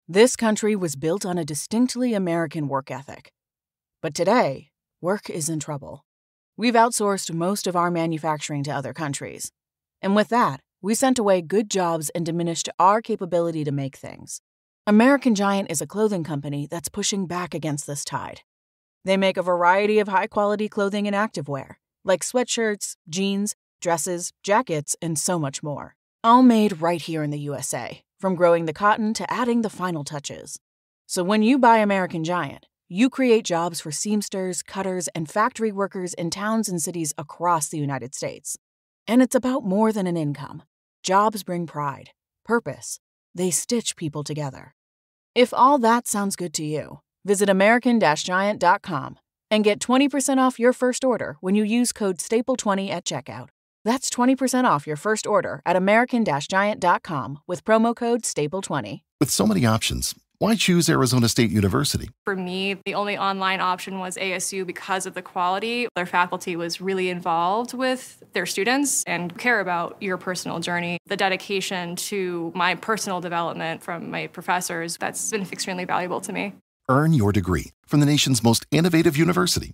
This country was built on a distinctly American work ethic. But today, work is in trouble. We've outsourced most of our manufacturing to other countries. And with that, we sent away good jobs and diminished our capability to make things. American Giant is a clothing company that's pushing back against this tide. They make a variety of high-quality clothing and activewear, like sweatshirts, jeans, dresses, jackets, and so much more. All made right here in the USA, from growing the cotton to adding the final touches. So when you buy American Giant, you create jobs for seamsters, cutters, and factory workers in towns and cities across the United States. And it's about more than an income. Jobs bring pride, purpose. They stitch people together. If all that sounds good to you, visit American-Giant.com and get 20% off your first order when you use code STAPLE20 at checkout. That's 20% off your first order at American-Giant.com with promo code STAPLE20. With so many options, why choose Arizona State University? For me, the only online option was ASU because of the quality. Their faculty was really involved with their students and care about your personal journey. The dedication to my personal development from my professors, that's been extremely valuable to me. Earn your degree from the nation's most innovative university.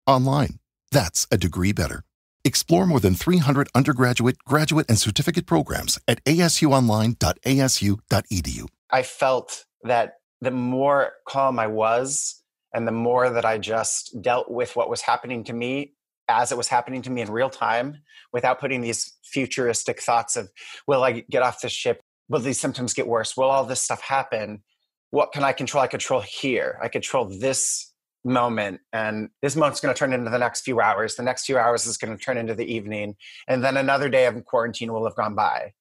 Online. That's a degree better. Explore more than 300 undergraduate, graduate, and certificate programs at asuonline.asu.edu. I felt that the more calm I was and the more that I just dealt with what was happening to me as it was happening to me in real time without putting these futuristic thoughts of, will I get off this ship? Will these symptoms get worse? Will all this stuff happen? What can I control? I control here. I control this moment, and this moment's going to turn into the next few hours. The next few hours is going to turn into the evening, and then another day of quarantine will have gone by.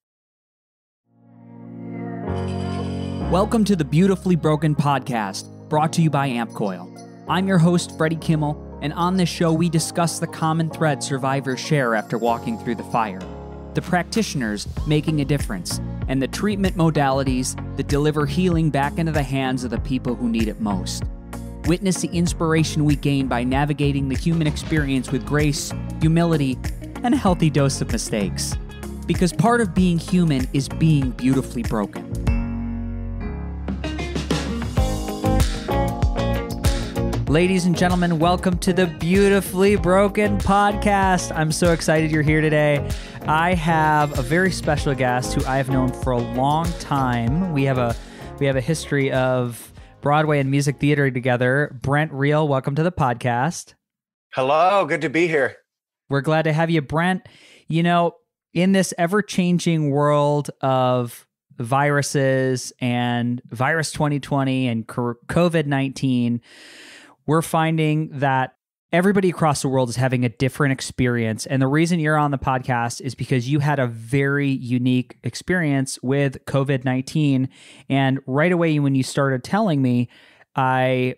Welcome to the Beautifully Broken podcast, brought to you by Ampcoil. I'm your host, Freddie Kimmel, and on this show we discuss the common thread survivors share after walking through the fire, the practitioners making a difference, and the treatment modalities that deliver healing back into the hands of the people who need it most. Witness the inspiration we gain by navigating the human experience with grace, humility, and a healthy dose of mistakes. Because part of being human is being beautifully broken. Ladies and gentlemen, welcome to the Beautifully Broken podcast. I'm so excited you're here today. I have a very special guest who I have known for a long time. We have a history of Broadway and music theater together. Brendt Reil, welcome to the podcast. Hello, good to be here. We're glad to have you, Brendt. You know, in this ever-changing world of viruses and virus 2020 and COVID-19, we're finding that everybody across the world is having a different experience. And the reason you're on the podcast is because you had a very unique experience with COVID-19. And right away, when you started telling me, I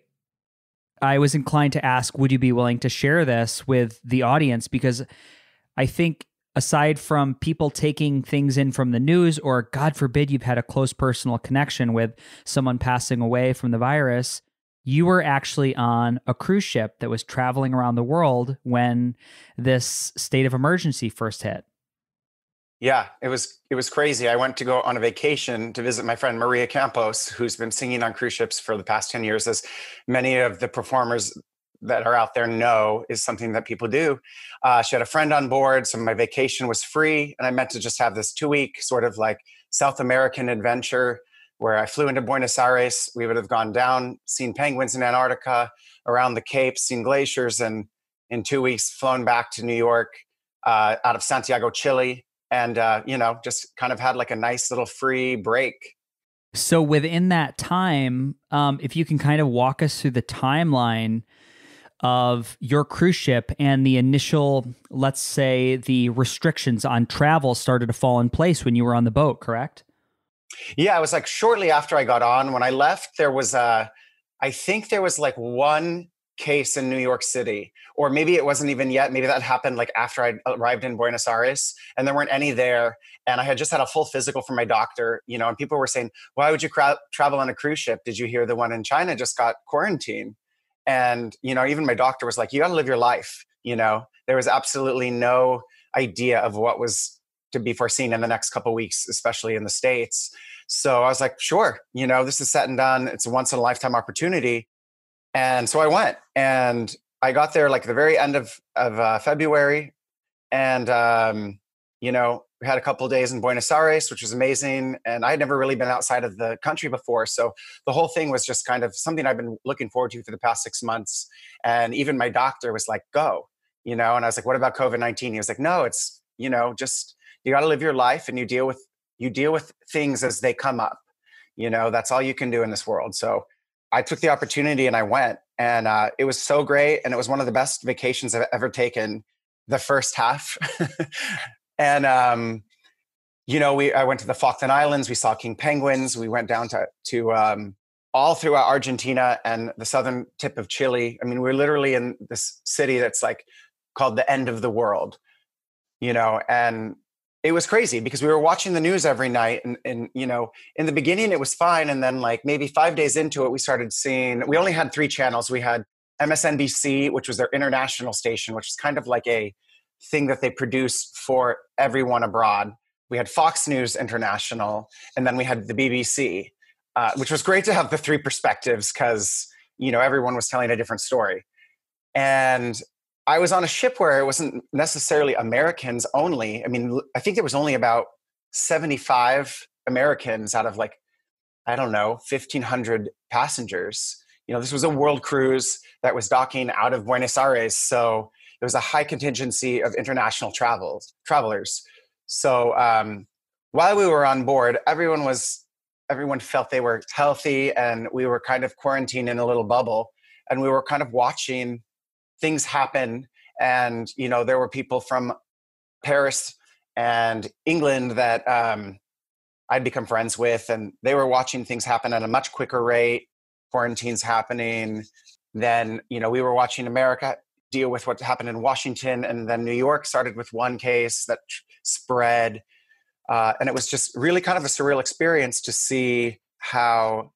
was inclined to ask, would you be willing to share this with the audience? Because I think aside from people taking things in from the news, or God forbid, you've had a close personal connection with someone passing away from the virus, you were actually on a cruise ship that was traveling around the world when this state of emergency first hit. Yeah, it was crazy. I went to go on a vacation to visit my friend Maria Campos, who's been singing on cruise ships for the past 10 years, as many of the performers that are out there know is something that people do. She had a friend on board, so my vacation was free, and I meant to just have this 2-week sort of like South American adventure where I flew into Buenos Aires. We would have gone down, seen penguins in Antarctica, around the Cape, seen glaciers, and in 2 weeks flown back to New York out of Santiago, Chile, and just kind of had like a nice little free break. So within that time, if you can kind of walk us through the timeline of your cruise ship and the initial, let's say, the restrictions on travel started to fall in place when you were on the boat, correct? Yeah, it was like shortly after I got on. When I left, there was I think there was like one case in New York City, or maybe it wasn't even yet. Maybe that happened like after I arrived in Buenos Aires, and there weren't any there. And I had just had a full physical from my doctor, and people were saying, why would you travel on a cruise ship? Did you hear the one in China just got quarantined? And, even my doctor was like, you got to live your life. There was absolutely no idea of what was to be foreseen in the next couple of weeks, especially in the States. So I was like, sure, this is set and done. It's a once in a lifetime opportunity. And so I went, and I got there like the very end of February. And, we had a couple of days in Buenos Aires, which was amazing. And I had never really been outside of the country before. So the whole thing was just kind of something I've been looking forward to for the past 6 months. And even my doctor was like, go, and I was like, what about COVID-19? He was like, no, it's, just, you got to live your life, and you deal with things as they come up. That's all you can do in this world. So I took the opportunity and I went, and it was so great. And it was one of the best vacations I've ever taken, the first half. And, I went to the Falkland Islands. We saw king penguins. We went down to all throughout Argentina and the southern tip of Chile. I mean, we're literally in this city that's like called the end of the world, and it was crazy because we were watching the news every night. And in the beginning it was fine. And then like maybe 5 days into it, we started seeing, we only had 3 channels. We had MSNBC, which was their international station, which is kind of like a thing that they produce for everyone abroad. We had Fox News International, and then we had the BBC, which was great to have the 3 perspectives because, everyone was telling a different story. And I was on a ship where it wasn't necessarily Americans only. I mean, I think there was only about 75 Americans out of 1,500 passengers. This was a world cruise that was docking out of Buenos Aires. So there was a high contingency of international travelers. So while we were on board, everyone felt they were healthy, and we were kind of quarantined in a little bubble, and we were kind of watching things happen. And, there were people from Paris and England that I'd become friends with, and they were watching things happen at a much quicker rate, quarantines happening. Then, we were watching America deal with what happened in Washington, and then New York started with one case that spread. And it was just really kind of a surreal experience to see how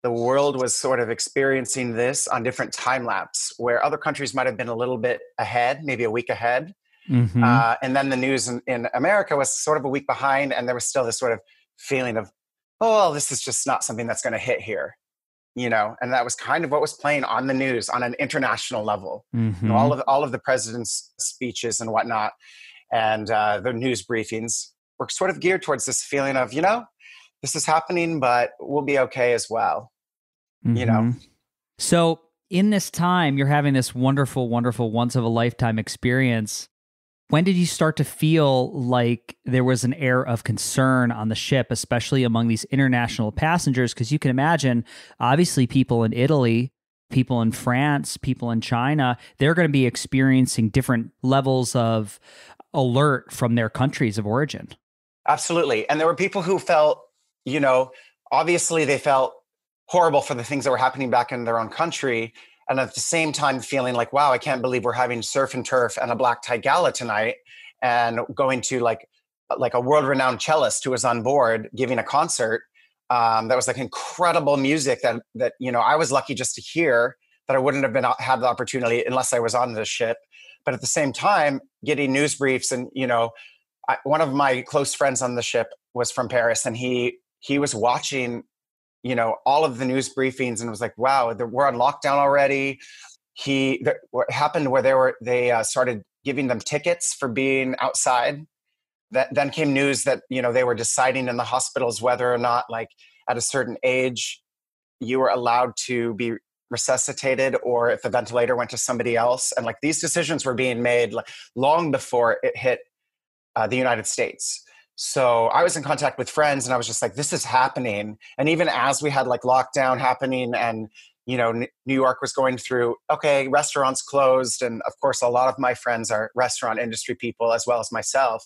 the world was sort of experiencing this on different time lapse, where other countries might have been a little bit ahead, maybe a week ahead. Mm-hmm. And then the news in America was sort of a week behind, and there was still this sort of feeling of, oh, well, this is just not something that's going to hit here. And that was kind of what was playing on the news on an international level. Mm-hmm. All of the president's speeches and whatnot, and the news briefings were sort of geared towards this feeling of, this is happening, but we'll be okay as well. Mm-hmm. So in this time, you're having this wonderful, wonderful once of a lifetime experience. When did you start to feel like there was an air of concern on the ship, especially among these international passengers? Because you can imagine, obviously, people in Italy, people in France, people in China, they're going to be experiencing different levels of alert from their countries of origin. Absolutely. And there were people who felt, obviously they felt horrible for the things that were happening back in their own country. And at the same time feeling like, wow, I can't believe we're having surf and turf and a black tie gala tonight, and going to like a world-renowned cellist who was on board giving a concert that was like incredible music that I was lucky just to hear, that I wouldn't have had the opportunity unless I was on the ship. But at the same time, getting news briefs, and one of my close friends on the ship was from Paris, and he was watching all of the news briefings and was like, wow, we're on lockdown already. What happened where they started giving them tickets for being outside. Then came news that, they were deciding in the hospitals whether or not, like, at a certain age, you were allowed to be resuscitated, or if the ventilator went to somebody else. And like, these decisions were being made long before it hit the United States. So I was in contact with friends, and I was just like, this is happening. And even as we had like lockdown happening, and, New York was going through, okay, restaurants closed. And of course, a lot of my friends are restaurant industry people, as well as myself,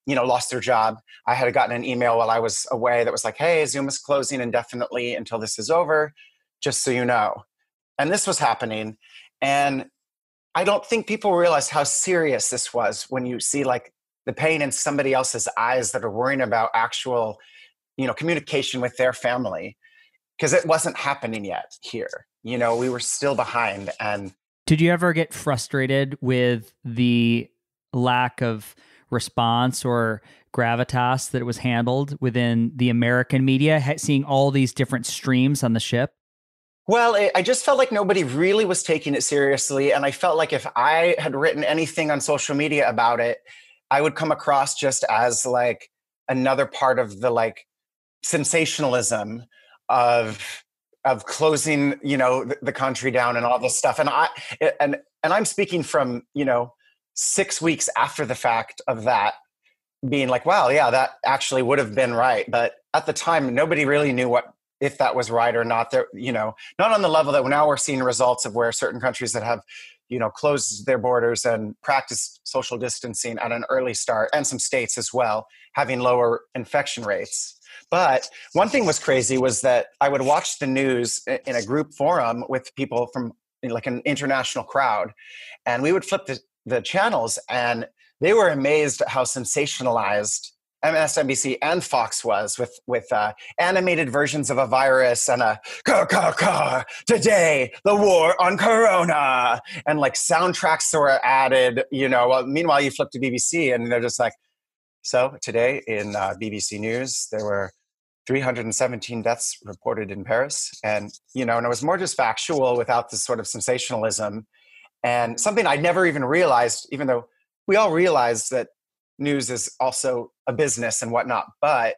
lost their job. I had gotten an email while I was away that was like, hey, Zoom is closing indefinitely until this is over, just so you know. And this was happening. And I don't think people realized how serious this was when you see like the pain in somebody else's eyes that are worrying about actual, communication with their family, because it wasn't happening yet here. We were still behind. And did you ever get frustrated with the lack of response or gravitas that it was handled within the American media, seeing all these different streams on the ship? Well, I just felt like nobody really was taking it seriously. And I felt like if I had written anything on social media about it, I would come across just as like another part of the like sensationalism of closing, the country down and all this stuff. And I'm speaking from, 6 weeks after the fact of that, being like, wow, yeah, that actually would have been right. But at the time, nobody really knew if that was right or not. There, not on the level that now we're seeing results of where certain countries that have, closed their borders and practiced social distancing at an early start, and some states as well, having lower infection rates. But one thing was crazy was that I would watch the news in a group forum with people from like an international crowd, and we would flip the channels, and they were amazed at how sensationalized MSNBC and Fox was with animated versions of a virus and a today the war on Corona, and like soundtracks were added. Meanwhile you flip to BBC and they're just like, so today in BBC News there were 317 deaths reported in Paris, and and it was more just factual without this sort of sensationalism, and something I'd never even realized, even though we all realized that news is also a business and whatnot. But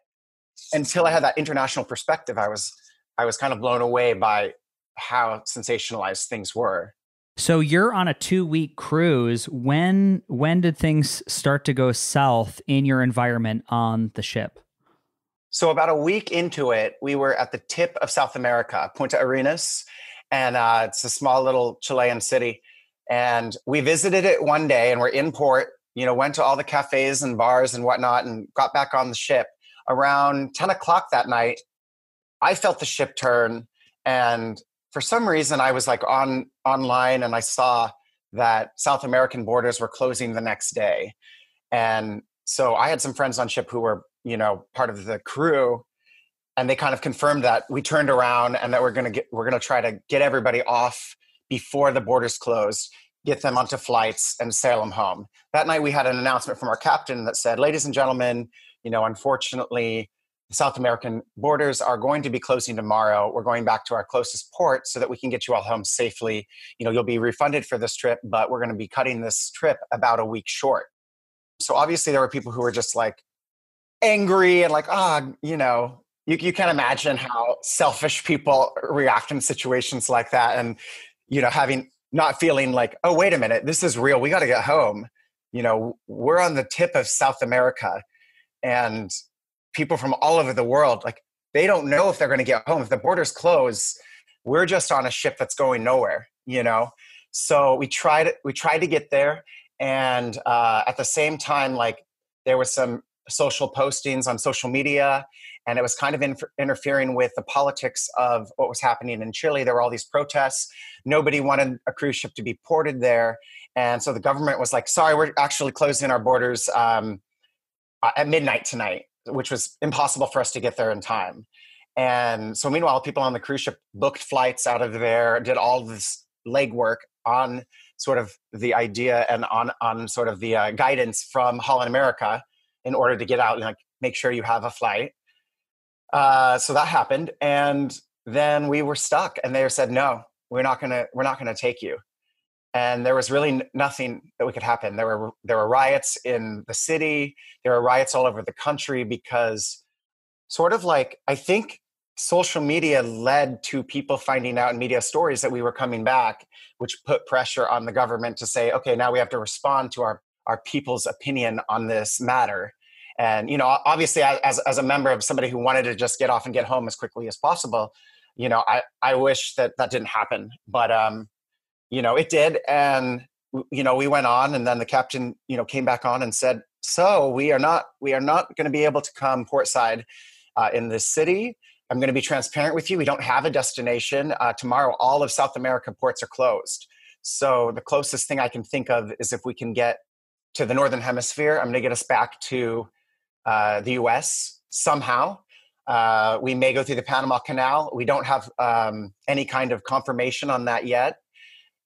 until I had that international perspective, I was kind of blown away by how sensationalized things were. So you're on a 2-week cruise. When did things start to go south in your environment on the ship? So about a week into it, we were at the tip of South America, Punta Arenas, and it's a small little Chilean city. And we visited it one day, and we're in port, went to all the cafes and bars and whatnot, and got back on the ship. Around 10 o'clock that night, I felt the ship turn. And for some reason, I was like online, and I saw that South American borders were closing the next day. And so I had some friends on ship who were, part of the crew, and they kind of confirmed that we turned around and that we're going to try to get everybody off before the borders closed, get them onto flights and sail them home. That night we had an announcement from our captain that said, ladies and gentlemen, unfortunately, the South American borders are going to be closing tomorrow. We're going back to our closest port so that we can get you all home safely. You'll be refunded for this trip, but we're going to be cutting this trip about a week short. So obviously there were people who were just like angry and like, you can imagine how selfish people react in situations like that. And, not feeling like, oh, wait a minute, this is real. We got to get home. We're on the tip of South America, and people from all over the world, like, they don't know if they're going to get home. If the borders close, we're just on a ship that's going nowhere, So we tried to get there. And at the same time, like, there was some social postings on social media, and it was kind of interfering with the politics of what was happening in Chile. There were all these protests. Nobody wanted a cruise ship to be ported there. And so the government was like, sorry, we're actually closing our borders at midnight tonight, which was impossible for us to get there in time. And so meanwhile, people on the cruise ship booked flights out of there, did all this legwork on sort of the idea and on sort of the guidance from Holland America in order to get out and like make sure you have a flight. So that happened, and then we were stuck, and they said, no, we're not gonna take you. And there was really nothing that could happen. There were riots in the city. There were riots all over the country because sort of like, I think social media led to people finding out in media stories that we were coming back, which put pressure on the government to say, okay, now we have to respond to our people's opinion on this matter. And, obviously as a member of somebody who wanted to just get off and get home as quickly as possible, I wish that didn't happen, but, it did. And, we went on, and then the captain, came back on and said, so we are not going to be able to come portside in this city. I'm going to be transparent with you. We don't have a destination. Tomorrow, all of South America ports are closed. So the closest thing I can think of is if we can get to the Northern Hemisphere, I'm going to get us back to the US somehow. We may go through the Panama Canal. We don't have any kind of confirmation on that yet.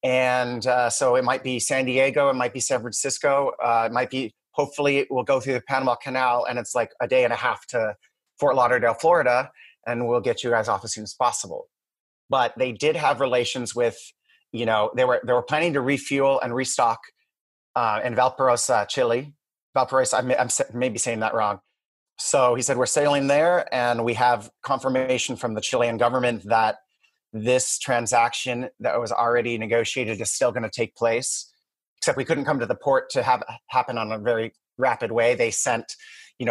And so it might be San Diego, it might be San Francisco, it might be hopefully we'll go through the Panama Canal and it's like a day and a half to Fort Lauderdale, Florida, and we'll get you guys off as soon as possible. But they did have relations with, they were planning to refuel and restock in Valparaiso, Chile. Valparaiso, I'm maybe saying that wrong. So he said, we're sailing there, and we have confirmation from the Chilean government that this transaction that was already negotiated is still going to take place, except we couldn't come to the port to have happen on a very rapid way. They sent,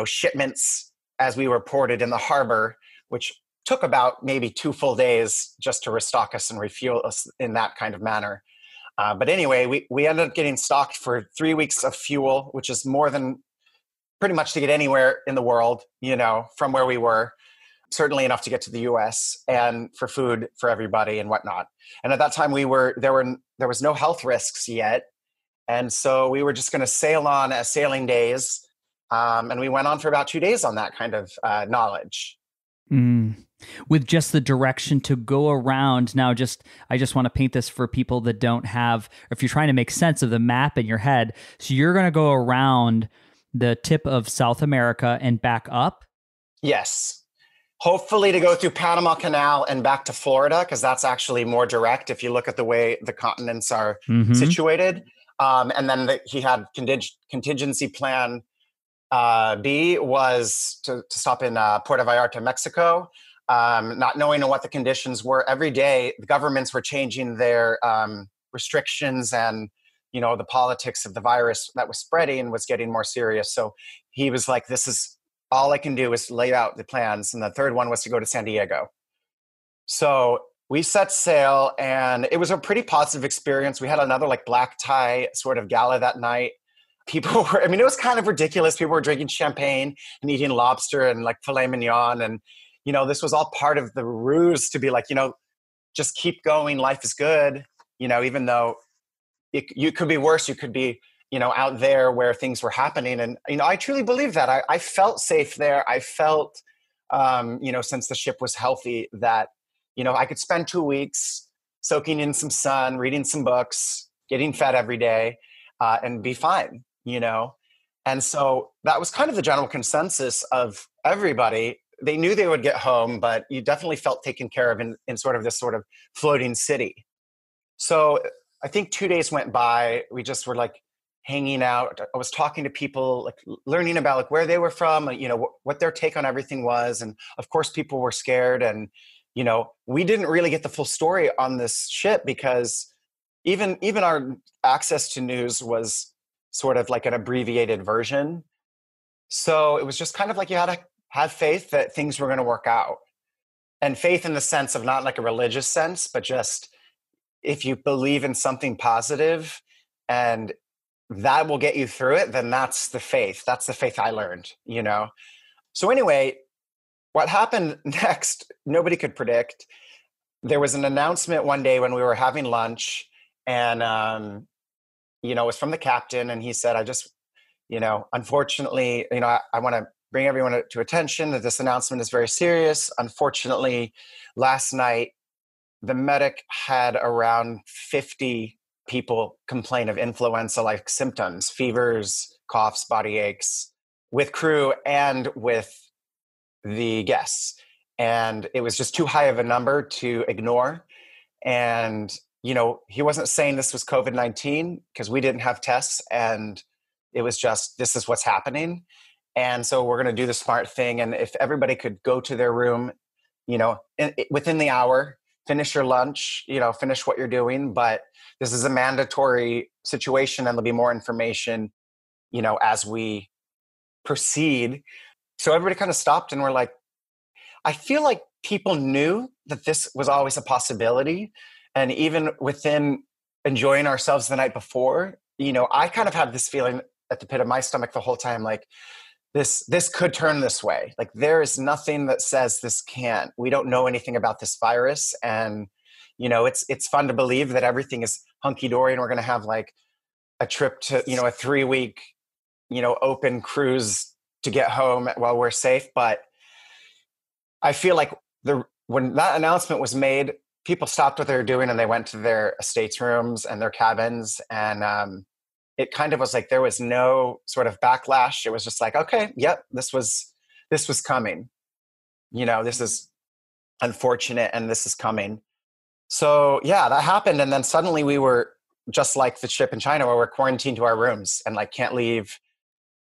shipments as we were ported in the harbor, which took about maybe 2 full days just to restock us and refuel us in that kind of manner. But anyway, we ended up getting stocked for 3 weeks of fuel, which is more than pretty much to get anywhere in the world, from where we were. Certainly enough to get to the US, and for food for everybody and whatnot. And at that time there was no health risks yet. And so we were just going to sail on as sailing days. And we went on for about 2 days on that kind of knowledge. With just the direction to go around. Now, I just want to paint this for people that don't have, if you're trying to make sense of the map in your head. So you're going to go around the tip of South America and back up? Yes. Hopefully to go through Panama Canal and back to Florida, because that's actually more direct if you look at the way the continents are situated. And then he had contingency plan B was to stop in Puerto Vallarta, Mexico, not knowing what the conditions were. Every day, the governments were changing their restrictions, and the politics of the virus that was spreading was getting more serious. So he was like, this is all I can do is lay out the plans. And the third one was to go to San Diego. So we set sail, and it was a pretty positive experience. We had another black tie sort of gala that night. People were, it was kind of ridiculous. People were drinking champagne and eating lobster and filet mignon. And, this was all part of the ruse to be just keep going. Life is good. Even though you could be worse, you could be, out there where things were happening. And, I truly believe that. I felt safe there. I felt, since the ship was healthy, that, I could spend 2 weeks soaking in some sun, reading some books, getting fed every day, and be fine, And so that was kind of the general consensus of everybody. They knew they would get home, but you definitely felt taken care of in sort of this sort of floating city. So I think 2 days went by. We just were hanging out. I was talking to people, learning about where they were from, what their take on everything was. And of course, people were scared. And, we didn't really get the full story on this ship, because even our access to news was sort of an abbreviated version. So it was just kind of you had to have faith that things were going to work out. And faith in the sense of not a religious sense, but just if you believe in something positive and that will get you through it, then that's the faith. That's the faith I learned, So anyway, what happened next, nobody could predict. There was an announcement one day when we were having lunch, and, it was from the captain. And he said, I just, unfortunately, I want to bring everyone to attention that this announcement is very serious. Unfortunately, last night, the medic had around 50 people complain of influenza-like symptoms, fevers, coughs, body aches, with crew and with the guests. And it was just too high of a number to ignore. And, he wasn't saying this was COVID-19 because we didn't have tests. And it was just, this is what's happening. And so we're going to do the smart thing. And if everybody could go to their room, within the hour, finish your lunch, finish what you're doing. But this is a mandatory situation, and there'll be more information, as we proceed. So everybody kind of stopped, and we're like, I feel like people knew that this was always a possibility. And even within enjoying ourselves the night before, I kind of had this feeling at the pit of my stomach the whole time, this could turn this way. There is nothing that says this can't. We don't know anything about this virus. And, it's fun to believe that everything is hunky-dory and we're going to have a trip to, a 3-week, open cruise to get home while we're safe. But I feel when that announcement was made, people stopped what they were doing and they went to their estates rooms and their cabins. And it kind of was like there was no sort of backlash. It was just like, okay, yep, this was coming. This is unfortunate and this is coming. So yeah, that happened. And then suddenly we were just like the ship in China where we're quarantined to our rooms and like can't leave.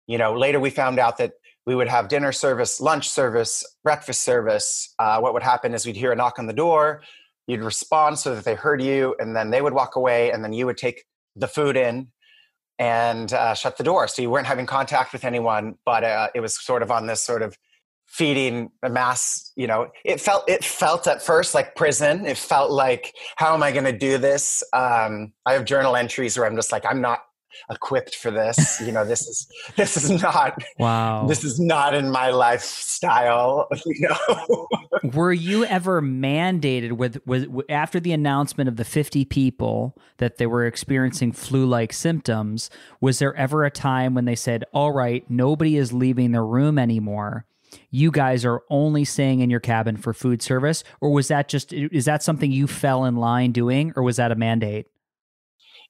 Later we found out that we would have dinner service, lunch service, breakfast service. What would happen is we'd hear a knock on the door. You'd respond so that they heard you, and then they would walk away, and then you would take the food in and shut the door. So you weren't having contact with anyone, but it was sort of on this sort of feeding a mass, it felt at first like prison. It felt like, how am I going to do this? I have journal entries where I'm just like, I'm not equipped for this. This is not, wow. This is not in my lifestyle, Were you ever mandated with after the announcement of the 50 people that they were experiencing flu-like symptoms, was there ever a time when they said, all right, nobody is leaving the room anymore, you guys are only staying in your cabin for food service? Or is that something you fell in line doing, or was that a mandate?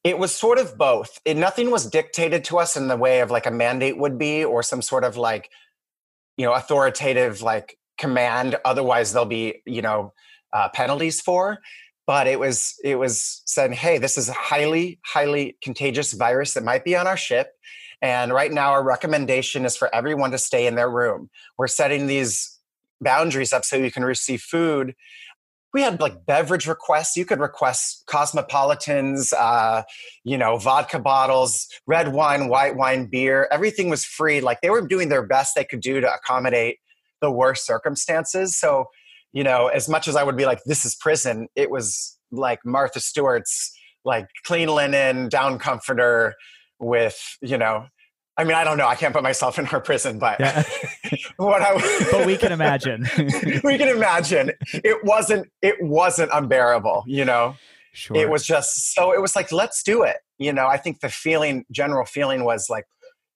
It was sort of both. Nothing was dictated to us in the way of like a mandate would be, or some sort of like, authoritative like command. Otherwise there'll be, penalties for. But it was said, hey, this is a highly, highly contagious virus that might be on our ship. And right now our recommendation is for everyone to stay in their room. We're setting these boundaries up so you can receive food. We had like beverage requests. You could request cosmopolitans, vodka bottles, red wine, white wine, beer. Everything was free. Like they were doing their best they could do to accommodate the worst circumstances. So, as much as I would be like, this is prison, it was like Martha Stewart's like clean linen, down comforter with, I don't know. I can't put myself in her prison, but yeah. But we can imagine. We can imagine. It wasn't unbearable, Sure. It was just, so it was like, let's do it. I think the general feeling was like,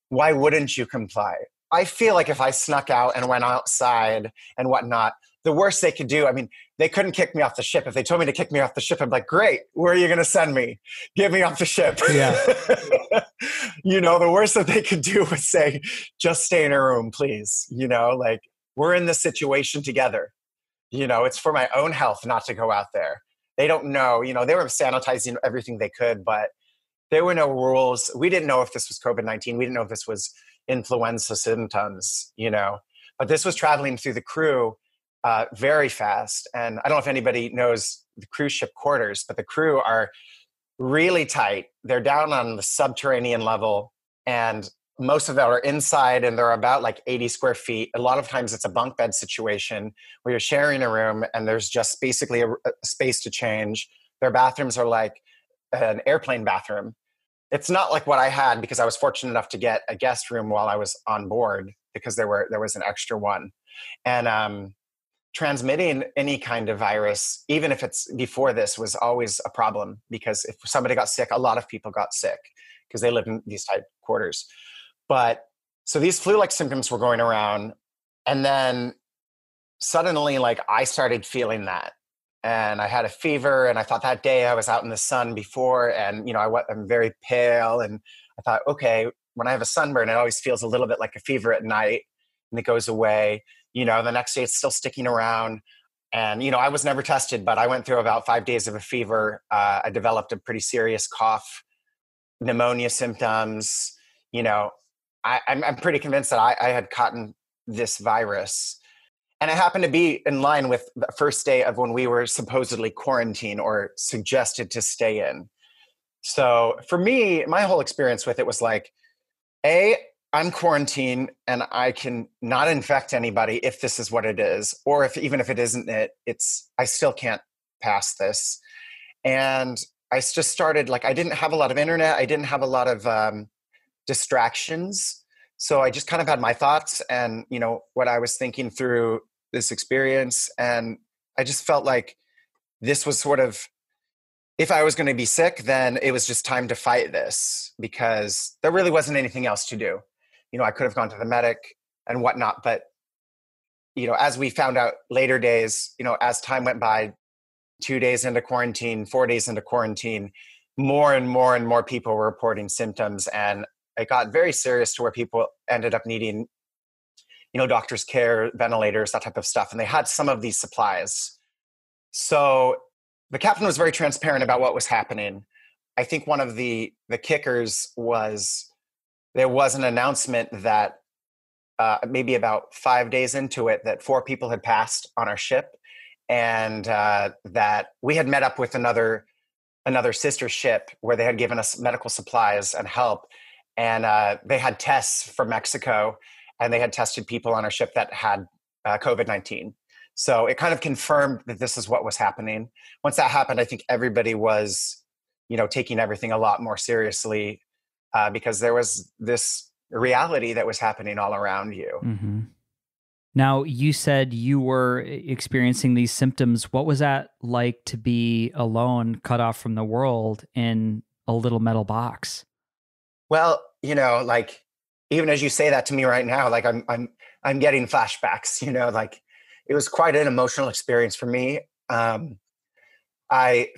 why wouldn't you comply? I feel like if I snuck out and went outside and whatnot, the worst they could do, they couldn't kick me off the ship. If they told me to kick me off the ship, I'm like, great, where are you going to send me? Get me off the ship. Yeah. The worst that they could do was say, just stay in a room, please. Like we're in this situation together. It's for my own health not to go out there. They don't know, they were sanitizing everything they could, but there were no rules. We didn't know if this was COVID-19. We didn't know if this was influenza symptoms, but this was traveling through the crew very fast. And I don't know if anybody knows the cruise ship quarters, but the crew are really tight. They're down on the subterranean level, and most of them are inside, and they're about like 80 square feet. A lot of times it's a bunk bed situation where you're sharing a room and there's just basically a space to change. Their bathrooms are like an airplane bathroom. It's not like what I had, because I was fortunate enough to get a guest room while I was on board, because there was an extra one. And transmitting any kind of virus, even if it's before this, was always a problem, because if somebody got sick, a lot of people got sick because they live in these tight quarters. But so these flu-like symptoms were going around, and then suddenly like I started feeling that. And I had a fever, and I thought that day I was out in the sun before, and I'm very pale, and I thought, okay, when I have a sunburn, it always feels a little bit like a fever at night, and it goes away. The next day it's still sticking around. And, I was never tested, but I went through about 5 days of a fever. I developed a pretty serious cough, pneumonia symptoms. I'm pretty convinced that I had caught this virus. And it happened to be in line with the first day of when we were supposedly quarantined or suggested to stay in. So for me, my whole experience with it was like, I'm quarantined and I can not infect anybody if this is what it is, or even if it isn't I still can't pass this. And I just started, like, I didn't have a lot of internet. I didn't have a lot of distractions. So I just kind of had my thoughts and, what I was thinking through this experience. And I just felt like this was sort of, if I was going to be sick, then it was just time to fight this, because there really wasn't anything else to do. I could have gone to the medic and whatnot, but, as we found out later days, as time went by, 2 days into quarantine, 4 days into quarantine, more and more and more people were reporting symptoms, and it got very serious to where people ended up needing, doctor's care, ventilators, that type of stuff. And they had some of these supplies. So the captain was very transparent about what was happening. I think one of the kickers was there was an announcement that maybe about 5 days into it, that 4 people had passed on our ship, and that we had met up with another sister ship where they had given us medical supplies and help. And they had tests from Mexico, and they had tested people on our ship that had COVID-19. So it kind of confirmed that this is what was happening. Once that happened, I think everybody was, taking everything a lot more seriously because there was this reality that was happening all around you. Mm-hmm. Now, you said you were experiencing these symptoms. What was that like to be alone, cut off from the world in a little metal box? Well, like, even as you say that to me right now, like I'm getting flashbacks, like it was quite an emotional experience for me.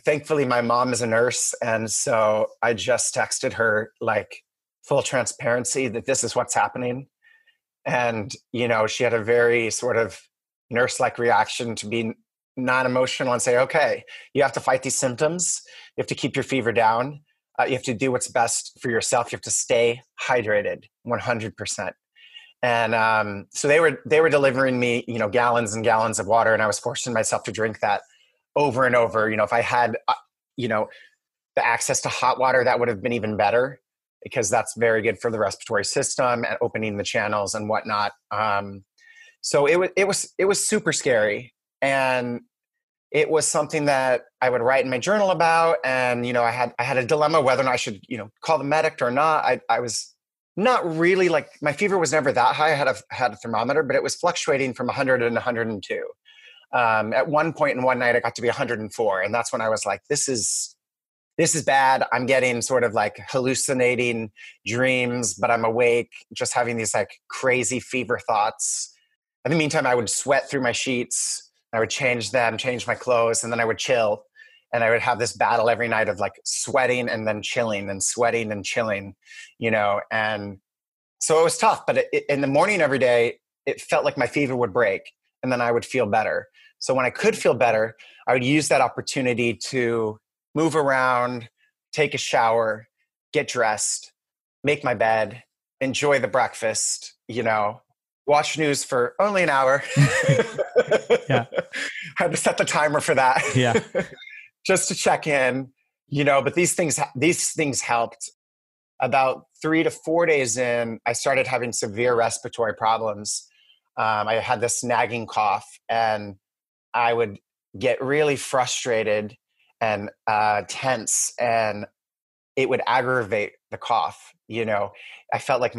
Thankfully my mom is a nurse. And so I just texted her like full transparency that this is what's happening. And, she had a very sort of nurse-like reaction to be non-emotional and say, okay, you have to fight these symptoms. You have to keep your fever down. You have to do what's best for yourself. You have to stay hydrated 100%. And so they were delivering me, gallons and gallons of water, and I was forcing myself to drink that over and over. If I had, the access to hot water, that would have been even better, because that's very good for the respiratory system and opening the channels and whatnot. So it was super scary, and it was something that I would write in my journal about. And I had a dilemma whether or not I should call the medic or not. I was not really, like, my fever was never that high. I had a thermometer, but it was fluctuating from 100 and 102. At one point in one night, I got to be 104, and that's when I was like, this is bad. I'm getting sort of like hallucinating dreams, but I'm awake, just having these like crazy fever thoughts. In the meantime, I would sweat through my sheets. I would change them, change my clothes, and then I would chill. And I would have this battle every night of like sweating and then chilling and sweating and chilling, and so it was tough. But in the morning every day, it felt like my fever would break, and then I would feel better. So when I could feel better, I would use that opportunity to move around, take a shower, get dressed, make my bed, enjoy the breakfast, watch news for only an hour. Yeah. I had to set the timer for that. Yeah. Just to check in, but these things helped. About 3 to 4 days in, I started having severe respiratory problems. I had this nagging cough, and I would get really frustrated and tense, and it would aggravate the cough. I felt like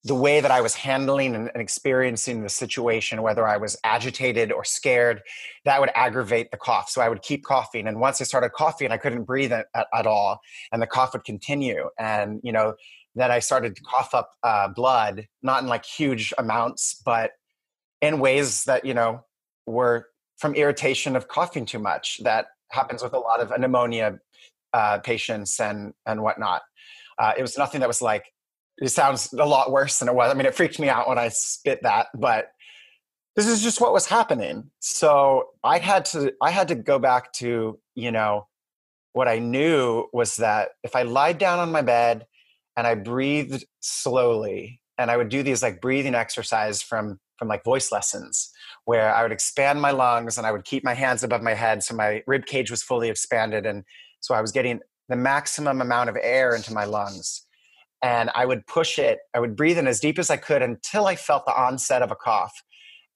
the way that I was handling and experiencing the situation, whether I was agitated or scared, that would aggravate the cough. So I would keep coughing. And once I started coughing, I couldn't breathe at all. And the cough would continue. And, then I started to cough up blood, not in like huge amounts, but in ways that, were from irritation of coughing too much. That happens with a lot of pneumonia patients and whatnot. It was nothing that was like, it sounds a lot worse than it was. I mean, it freaked me out when I spit that, but this is just what was happening. So I had to go back to, what I knew was that if I lied down on my bed and I breathed slowly, and I would do these like breathing exercise from like voice lessons, where I would expand my lungs and I would keep my hands above my head, so my rib cage was fully expanded. And so I was getting the maximum amount of air into my lungs. And I would push it. I would breathe in as deep as I could until I felt the onset of a cough.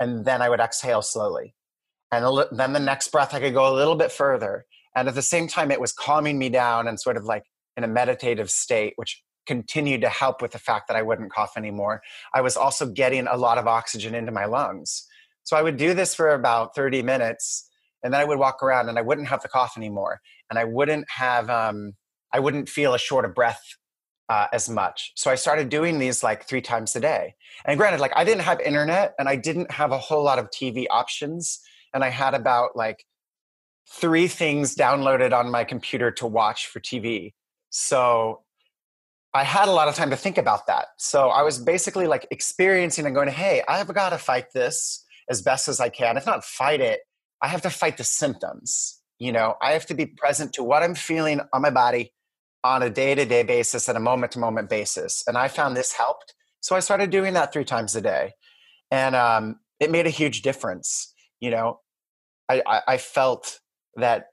And then I would exhale slowly. And then the next breath, I could go a little bit further. And at the same time, it was calming me down and sort of like in a meditative state, which continued to help with the fact that I wouldn't cough anymore. I was also getting a lot of oxygen into my lungs. So I would do this for about 30 minutes, and then I would walk around and I wouldn't have the cough anymore. And I wouldn't feel a short of breath as much. So I started doing these like 3 times a day. And granted, like I didn't have internet and I didn't have a whole lot of TV options. And I had about like 3 things downloaded on my computer to watch for TV. So I had a lot of time to think about that. So I was basically like experiencing and going, hey, I've got to fight this as best as I can. If not fight it, I have to fight the symptoms. I have to be present to what I'm feeling on my body on a day-to-day basis and a moment-to-moment basis. And I found this helped. So I started doing that 3 times a day. And it made a huge difference. I felt that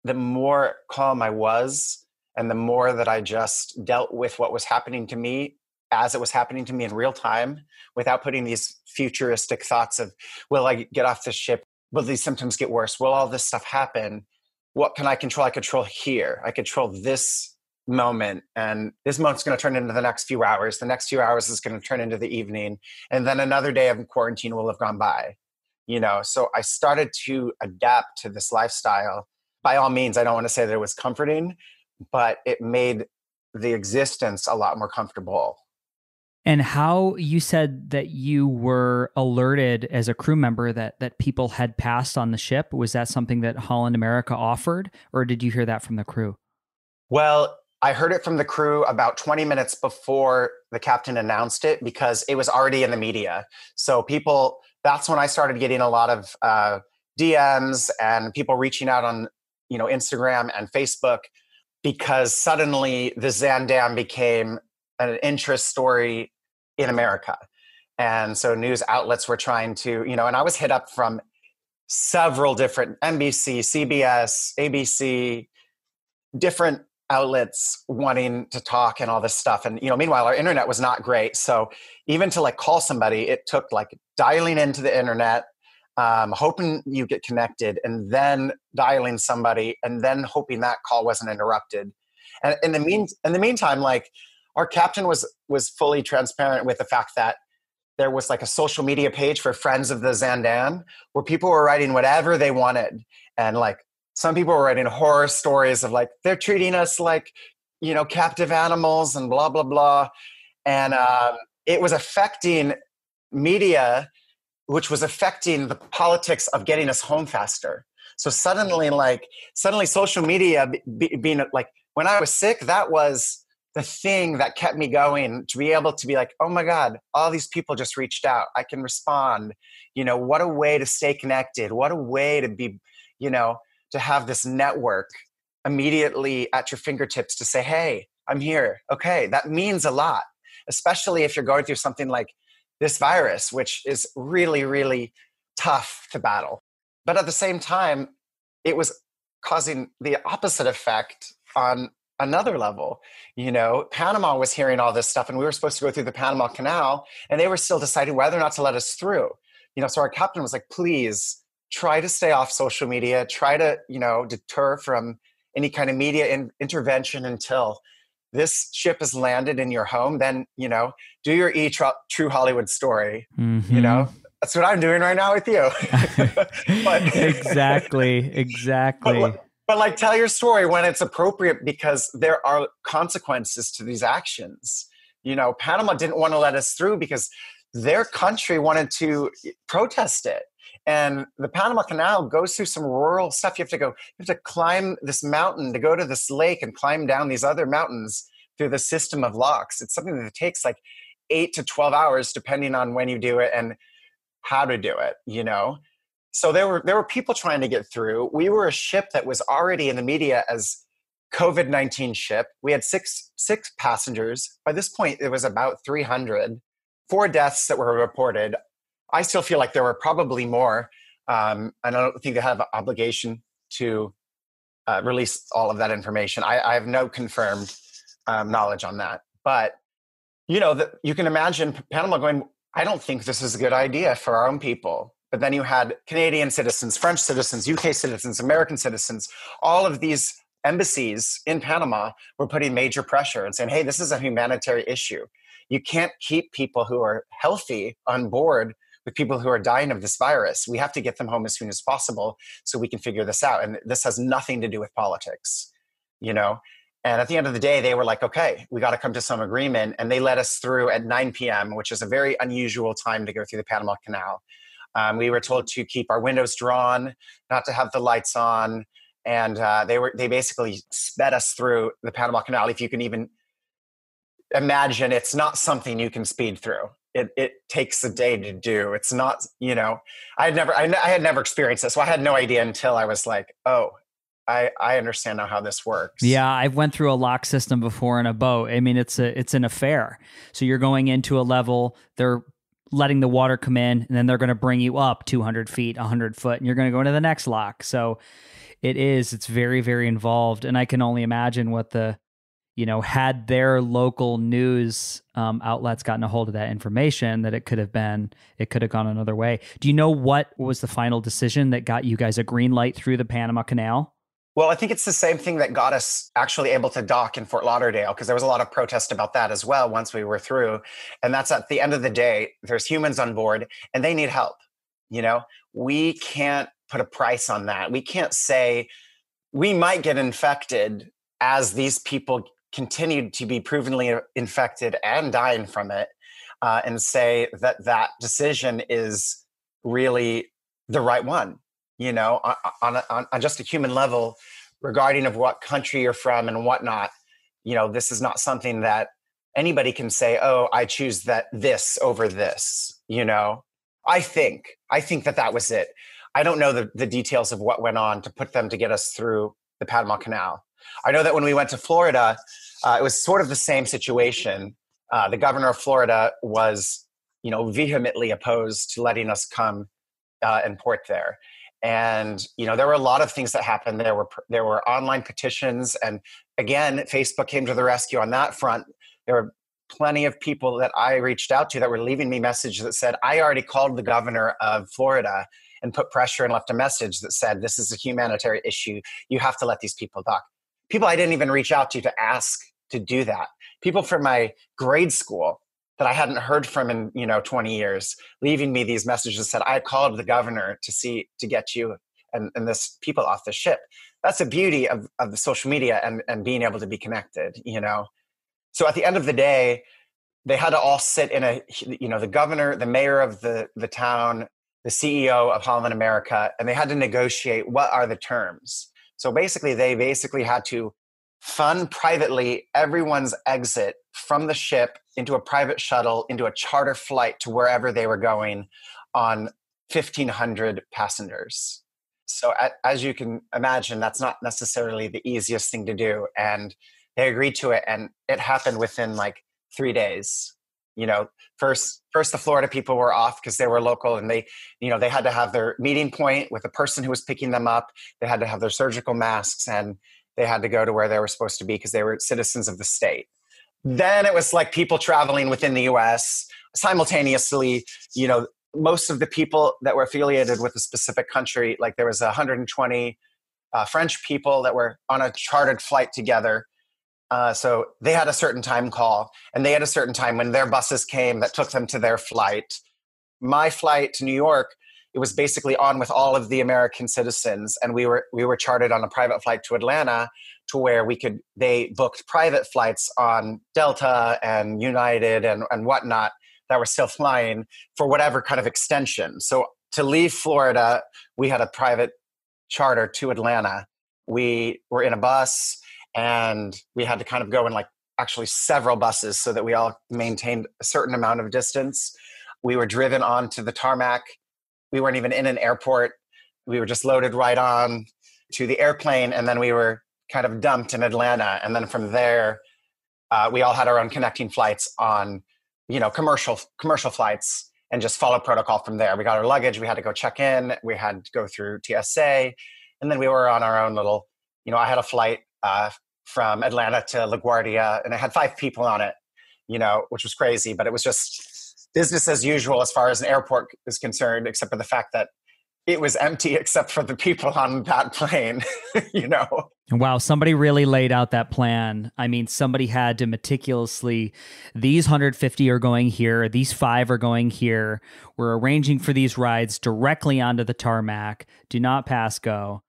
the more calm I was and the more that I just dealt with what was happening to me as it was happening to me in real time without putting these futuristic thoughts of, will I get off the ship? Will these symptoms get worse? Will all this stuff happen? What can I control? I control here. I control this moment. And this moment's going to turn into the next few hours. The next few hours is going to turn into the evening. And then another day of quarantine will have gone by. So I started to adapt to this lifestyle. By all means, I don't want to say that it was comforting, but it made the existence a lot more comfortable. And how you said that you were alerted as a crew member that people had passed on the ship. Was that something that Holland America offered, or did you hear that from the crew? Well, I heard it from the crew about 20 minutes before the captain announced it because it was already in the media. So that's when I started getting a lot of DMs and people reaching out on, Instagram and Facebook, because suddenly the Zaandam became an interest story in America. And so news outlets were trying to, and I was hit up from several different NBC, CBS, ABC, different outlets wanting to talk and all this stuff. And, meanwhile, our internet was not great. So even to call somebody, it took dialing into the internet, hoping you get connected, and then dialing somebody, and then hoping that call wasn't interrupted. And in the meantime, our captain was fully transparent with the fact that there was a social media page for Friends of the Zaandam where people were writing whatever they wanted. And some people were writing horror stories of they're treating us like, captive animals and blah, blah, blah. And it was affecting media, which was affecting the politics of getting us home faster. So suddenly social media being when I was sick, that was the thing that kept me going, to be able to be oh my God, all these people just reached out. I can respond. What a way to stay connected. What a way to be, to have this network immediately at your fingertips to say, hey, I'm here. Okay, that means a lot, especially if you're going through something like this virus, which is really, really tough to battle. But at the same time, it was causing the opposite effect on another level. Panama was hearing all this stuff, and we were supposed to go through the Panama Canal, and they were still deciding whether or not to let us through. So our captain was please try to stay off social media, try to, deter from any kind of media intervention until this ship has landed in your home. Then, do your true Hollywood story. Mm-hmm. That's what I'm doing right now with you. Exactly. But tell your story when it's appropriate, because there are consequences to these actions. Panama didn't want to let us through because their country wanted to protest it. And the Panama Canal goes through some rural stuff. You have to climb this mountain to go to this lake and climb down these other mountains through the system of locks. It's something that takes 8 to 12 hours, depending on when you do it and how to do it, So there were people trying to get through. We were a ship that was already in the media as COVID-19 ship. We had six passengers. By this point, it was about 300, 4 deaths that were reported. I still feel like there were probably more. I don't think they have an obligation to release all of that information. I have no confirmed knowledge on that. But, you can imagine Panama going, I don't think this is a good idea for our own people. But then you had Canadian citizens, French citizens, UK citizens, American citizens. All of these embassies in Panama were putting major pressure and saying, hey, this is a humanitarian issue. You can't keep people who are healthy on board with people who are dying of this virus. We have to get them home as soon as possible so we can figure this out. And this has nothing to do with politics, And at the end of the day, they were okay, we got to come to some agreement. And they let us through at 9 p.m., which is a very unusual time to go through the Panama Canal. We were told to keep our windows drawn, not to have the lights on, And they basically sped us through the Panama Canal. If you can even imagine, it's not something you can speed through. It takes a day to do. It's not, I had never experienced this. So I had no idea until I was like, oh, I understand now how this works. Yeah, I've went through a lock system before in a boat. I mean, it's an affair. So you're going into a level, they're letting the water come in, and then they're going to bring you up 200 feet, 100 foot, and you're going to go into the next lock. So it's very, very involved. And I can only imagine what had their local news outlets gotten a hold of that information, that it could have gone another way. Do you know what was the final decision that got you guys a green light through the Panama Canal? Well, I think it's the same thing that got us actually able to dock in Fort Lauderdale, because there was a lot of protest about that as well once we were through. And that's at the end of the day, there's humans on board and they need help. We can't put a price on that. We can't say we might get infected as these people continue to be provenly infected and dying from it, and say that decision is really the right one. On just a human level, regarding of what country you're from and whatnot, this is not something that anybody can say, oh, I choose this over this. I think that was it. I don't know the details of what went on to put them to get us through the Panama Canal. I know that when we went to Florida, it was sort of the same situation. The governor of Florida was, vehemently opposed to letting us come and port there. And, there were a lot of things that happened. There were online petitions. And again, Facebook came to the rescue on that front. There were plenty of people that I reached out to that were leaving me messages that said, I already called the governor of Florida and put pressure and left a message that said, this is a humanitarian issue. You have to let these people dock. People I didn't even reach out to ask to do that. People from my grade school that I hadn't heard from in 20 years, leaving me these messages said, I called the governor to get you and this people off the ship. That's the beauty of the social media and being able to be connected, So at the end of the day, they had to all sit in the governor, the mayor of the town, the CEO of Holland America, and they had to negotiate what are the terms. So they had to fund privately everyone's exit from the ship into a private shuttle, into a charter flight to wherever they were going on 1,500 passengers. So as you can imagine, that's not necessarily the easiest thing to do. And they agreed to it, and it happened within like 3 days. First the Florida people were off because they were local, and they had to have their meeting point with the person who was picking them up. They had to have their surgical masks, and they had to go to where they were supposed to be because they were citizens of the state. Then it was like people traveling within the US simultaneously. Most of the people that were affiliated with a specific country, like there was 120 French people that were on a chartered flight together. So they had a certain time call, and they had a certain time when their buses came that took them to their flight. My flight to New York, it was basically on with all of the American citizens, and we were chartered on a private flight to Atlanta, to where they booked private flights on Delta and United and whatnot that were still flying for whatever kind of extension. So to leave Florida, we had a private charter to Atlanta. We were in a bus, and we had to kind of go in like actually several buses so that we all maintained a certain amount of distance. We were driven onto the tarmac. We weren't even in an airport. We were just loaded right on to the airplane, and then we were kind of dumped in Atlanta. And then from there, we all had our own connecting flights on, commercial flights, and just follow protocol from there. We got our luggage. We had to go check in. We had to go through TSA, and then we were on our own little. I had a flight from Atlanta to LaGuardia, and it had 5 people on it, which was crazy, but it was just business as usual as far as an airport is concerned, except for the fact that it was empty except for the people on that plane, Wow, somebody really laid out that plan. I mean, somebody had to meticulously, these 150 are going here, these 5 are going here. We're arranging for these rides directly onto the tarmac. Do not pass go.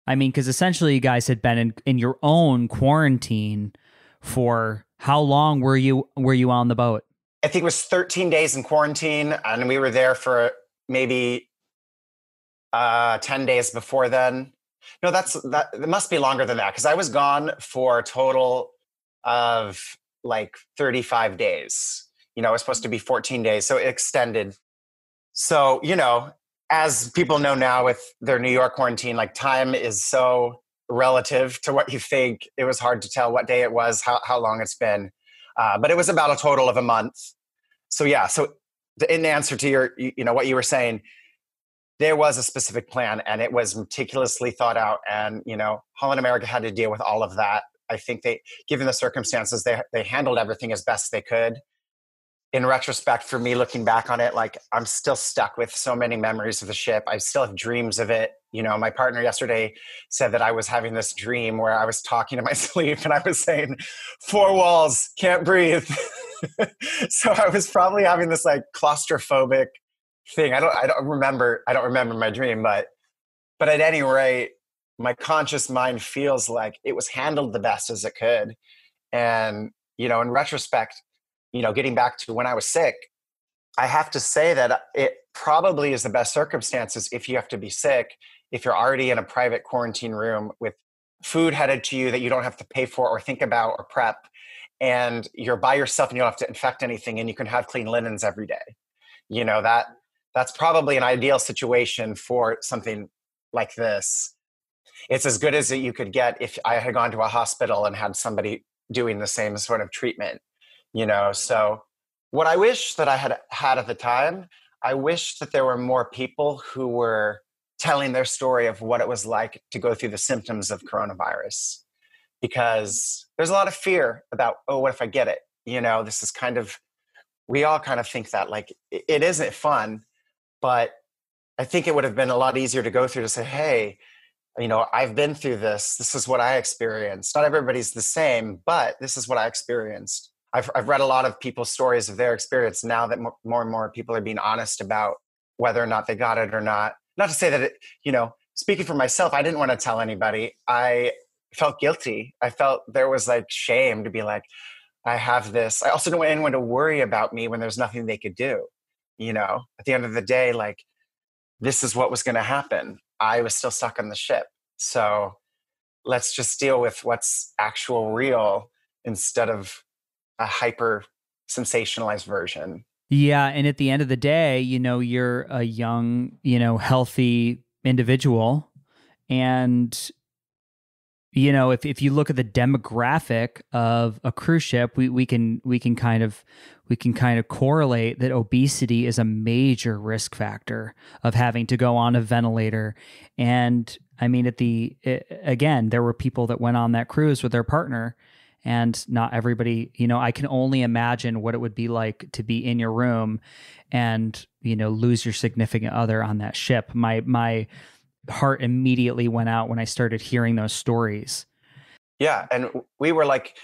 I mean, because essentially you guys had been in your own quarantine for how long were you on the boat? I think it was 13 days in quarantine, and we were there for maybe 10 days before then. No, that it must be longer than that, because I was gone for a total of like 35 days. It was supposed to be 14 days, so it extended. So, as people know now with their New York quarantine, like time is so relative to what you think. It was hard to tell what day it was, how long it's been. But it was about a total of a month. So yeah, so in answer to your, what you were saying, there was a specific plan and it was meticulously thought out. And, Holland America had to deal with all of that. I think given the circumstances, they handled everything as best they could. In retrospect, for me, looking back on it, like I'm still stuck with so many memories of the ship. I still have dreams of it. My partner yesterday said that I was having this dream where I was talking in my sleep and I was saying, 4 walls, can't breathe. So I was probably having this like claustrophobic thing. I don't remember my dream, but at any rate, my conscious mind feels like it was handled the best as it could. And, in retrospect, getting back to when I was sick, I have to say that it probably is the best circumstances if you have to be sick, if you're already in a private quarantine room with food headed to you that you don't have to pay for or think about or prep, and you're by yourself and you don't have to infect anything and you can have clean linens every day. That's probably an ideal situation for something like this. It's as good as you could get if I had gone to a hospital and had somebody doing the same sort of treatment. So what I wish that I had at the time, I wish that there were more people who were telling their story of what it was like to go through the symptoms of coronavirus, because there's a lot of fear about, oh, what if I get it? This is we all kind of think that like, it isn't fun, but I think it would have been a lot easier to go through to say, hey, I've been through this. This is what I experienced. Not everybody's the same, but this is what I experienced. I've read a lot of people's stories of their experience now that more and more people are being honest about whether or not they got it or not. Not to say that speaking for myself, I didn't want to tell anybody. I felt guilty. I felt there was like shame to be like, I have this. I also didn't want anyone to worry about me when there's nothing they could do. At the end of the day, like this is what was going to happen. I was still stuck on the ship. So let's just deal with what's actual real instead of a hyper sensationalized version. Yeah. And at the end of the day, you're a young, healthy individual. And, if you look at the demographic of a cruise ship, we can kind of correlate that obesity is a major risk factor of having to go on a ventilator. And I mean, again, there were people that went on that cruise with their partner. And not everybody, I can only imagine what it would be like to be in your room and, lose your significant other on that ship. My heart immediately went out when I started hearing those stories. Yeah. And we were like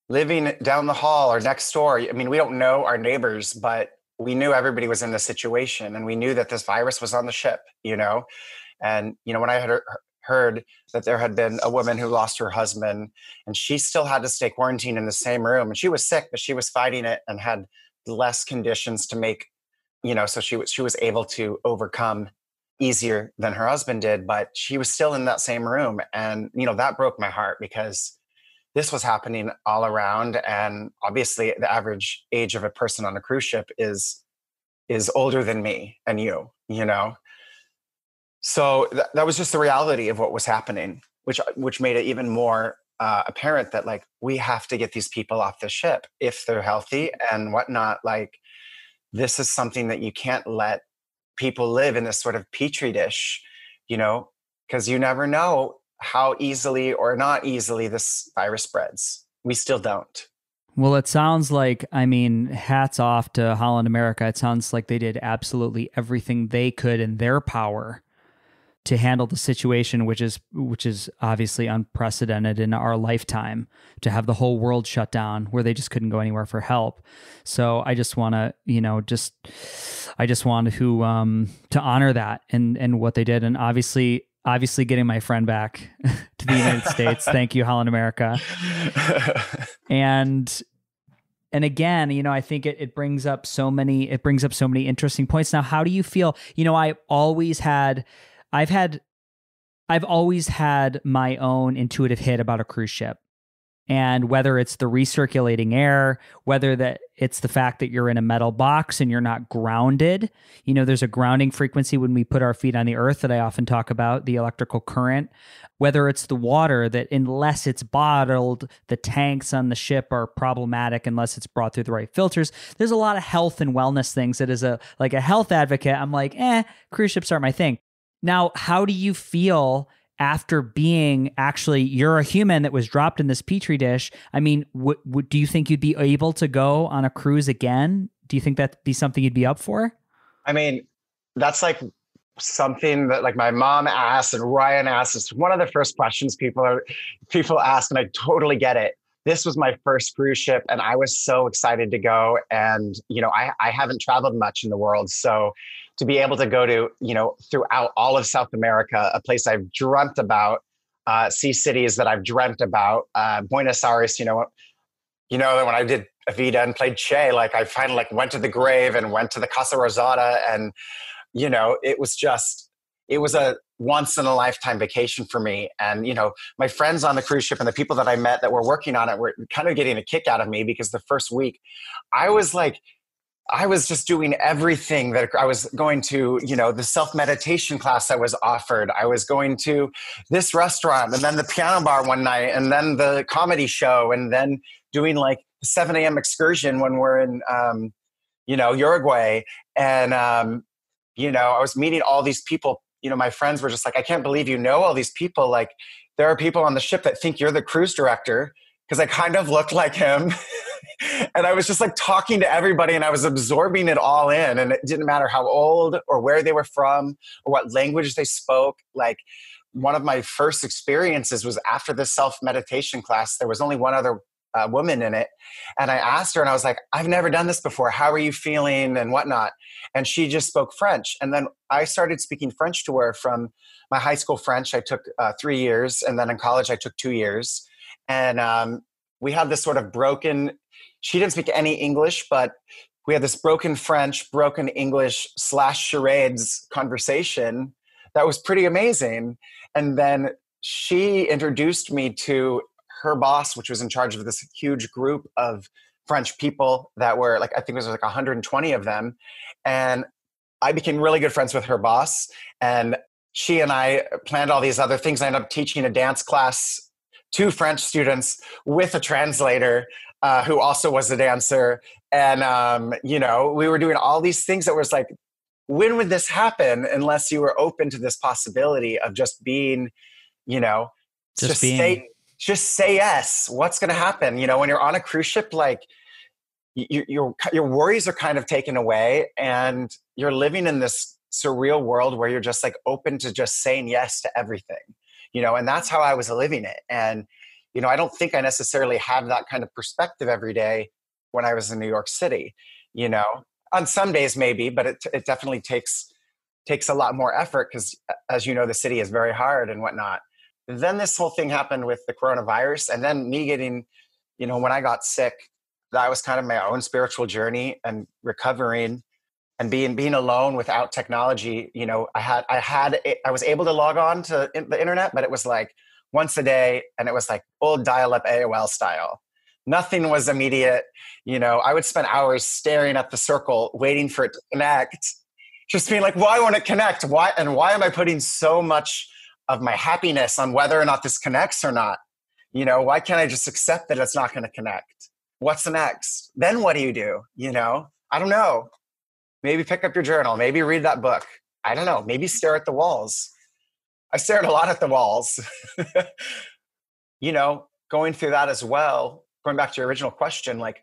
living down the hall or next door. I mean, we don't know our neighbors, but we knew everybody was in this situation and we knew that this virus was on the ship, And, when I had heard that there had been a woman who lost her husband and she still had to stay quarantined in the same room, and she was sick, but she was fighting it and had less conditions to make, so she was able to overcome easier than her husband did, but she was still in that same room. And, that broke my heart because this was happening all around. And obviously the average age of a person on a cruise ship is older than me and you. So that was just the reality of what was happening, which made it even more apparent that like we have to get these people off the ship if they're healthy and whatnot. Like this is something that you can't let people live in this sort of petri dish, because you never know how easily or not easily this virus spreads. We still don't. Well, it sounds like, hats off to Holland America. It sounds like they did absolutely everything they could in their power to handle the situation, which is obviously unprecedented in our lifetime, to have the whole world shut down where they just couldn't go anywhere for help. So I just want to, to honor that and what they did. And obviously getting my friend back to the United States. Thank you, Holland America. And again, I think it brings up so many interesting points. Now, how do you feel? I've had I've always had my own intuitive hit about a cruise ship. And whether it's the recirculating air, whether that it's the fact that you're in a metal box and you're not grounded, there's a grounding frequency when we put our feet on the earth that I often talk about, the electrical current, whether it's the water that unless it's bottled, the tanks on the ship are problematic unless it's brought through the right filters. There's a lot of health and wellness things that as a health advocate, I'm like, cruise ships aren't my thing. Now, how do you feel after being you're a human that was dropped in this petri dish? I mean, do you think you'd be able to go on a cruise again? Do you think that'd be something you'd be up for? I mean, that's like something that like my mom asked and Ryan asked. It's one of the first questions people ask, and I totally get it. This was my first cruise ship and I was so excited to go. And, I haven't traveled much in the world. So to be able to go to, throughout all of South America, a place I've dreamt about, see cities that I've dreamt about, Buenos Aires, when I did Evita and played Che, like I finally went to the grave and went to the Casa Rosada, and, it was a once in a lifetime vacation for me. And, my friends on the cruise ship and the people that I met that were working on it were kind of getting a kick out of me because the first week I was just doing everything that I was going to, the self-meditation class that was offered. I was going to this restaurant and then the piano bar one night and then the comedy show and then doing like the 7 a.m. excursion when we're in, Uruguay. And, I was meeting all these people. My friends were just like, I can't believe all these people. Like there are people on the ship that think you're the cruise director because I kind of looked like him. And I was just like talking to everybody and I was absorbing it all in. And it didn't matter how old or where they were from or what language they spoke. Like one of my first experiences was after the self-meditation class. There was only one other woman in it. And I asked her and I was like, I've never done this before. How are you feeling and whatnot? And she just spoke French. And then I started speaking French to her from my high school French. I took 3 years. And then in college, I took 2 years. And we had this sort of broken, she didn't speak any English, but we had this broken French, broken English / charades conversation that was pretty amazing. And then she introduced me to her boss, which was in charge of this huge group of French people that were I think it was 120 of them. And I became really good friends with her boss. And she and I planned all these other things. I ended up teaching a dance class to French students with a translator who also was a dancer. And, we were doing all these things that was like, when would this happen unless you were open to this possibility of just being, just say yes. What's going to happen? When you're on a cruise ship, like your worries are kind of taken away and you're living in this surreal world where you're just like open to just saying yes to everything. And that's how I was living it. And, I don't think I necessarily have that kind of perspective every day when I was in New York City, on some days maybe, but it definitely takes a lot more effort because as you know, the city is very hard and whatnot. Then this whole thing happened with the coronavirus and then me getting, when I got sick, that was kind of my own spiritual journey and recovering and being alone without technology. I was able to log on to the internet, but it was like once a day and it was like old dial-up AOL style. Nothing was immediate. I would spend hours staring at the circle, waiting for it to connect, just being like, why won't it connect? Why am I putting so much of my happiness on whether or not this connects or not? Why can't I just accept that it's not going to connect? What's the next? Then what do you do? I don't know. Maybe pick up your journal. Maybe read that book. I don't know. Maybe stare at the walls. I stared a lot at the walls. Going through that as well, going back to your original question, like